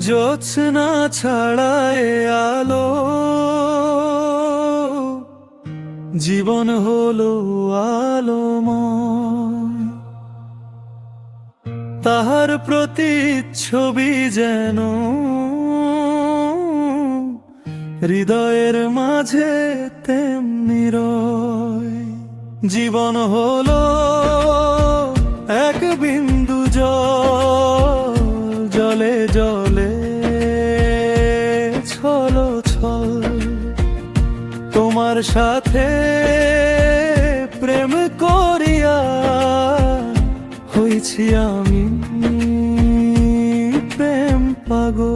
জ্যোৎস্না ছাড়ায় আলো, জীবন হলো আলোময়। তাহার প্রতিচ্ছবি যেন হৃদয়ের মাঝে তেমনি রয়। জীবন হলো এক বিন্দু জল, জলে জলে ছলো ছল। তোমার সাথে প্রেম করিয়া হইছি আমি প্রেম পাগল।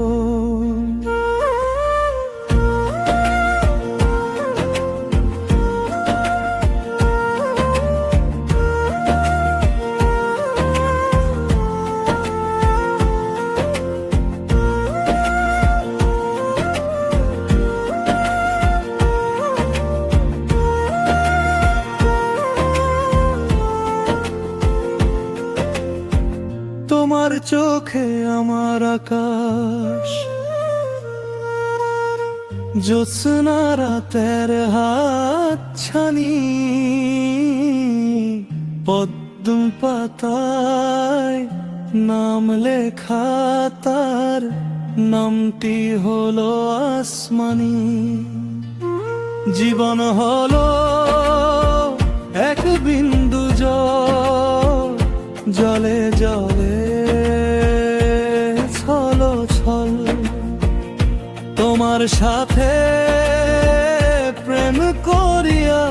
তোমার চোখে আমার আকাশ, জ্যোৎস্না রাতের হাতছানি। পদ্ম পাতায় নাম লেখা তার, নামটি হলো আসমানি। জীবন হলো এক বিন্দু জল, জলে জলে ছলো ছল। তোমার সাথে প্রেম করিয়া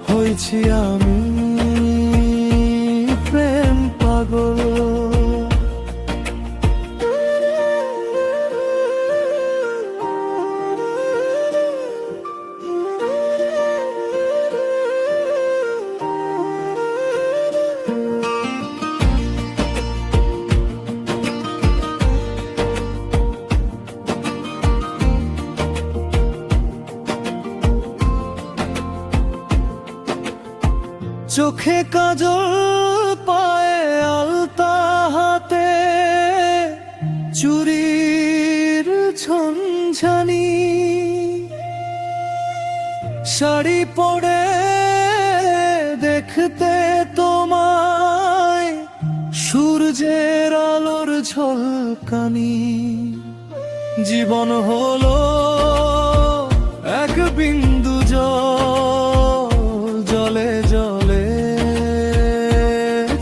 হইছি আমি প্রেম পাগল। চোখে কাজল, পায়ে আলতা, হাতে চুরির ঝনঝানি। শাড়ি পরে দেখতে তোমায় সূর্যের আলোর ঝলকানি। জীবন হলো এক বিন্দু জল, জলে জলে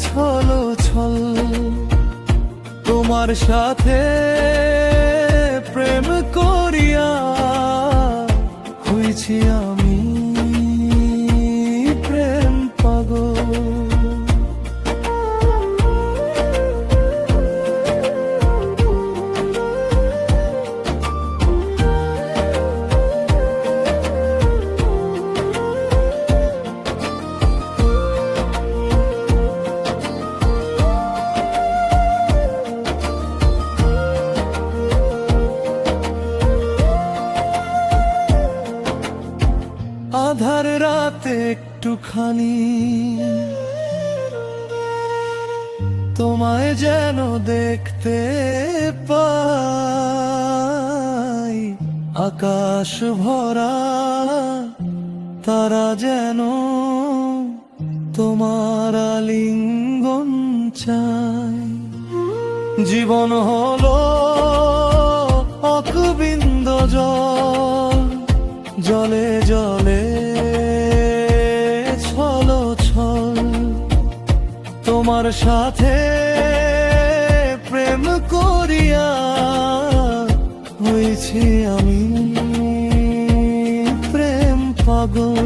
ছলো ছল। তোমার সাথে প্রেম করিয়া হইছি আমি প্রেম পাগল। আধার রাতে একটুখানি তোমায় যেন দেখতে পাই। আকাশ ভরা তারা যেন তোমার আলিঙ্গন চায়। জীবন হলো অকবিন্দ জল, জলে জলে ছলো ছল। তোমার সাথে প্রেম করিয়া হয়েছি আমি প্রেম পাগল।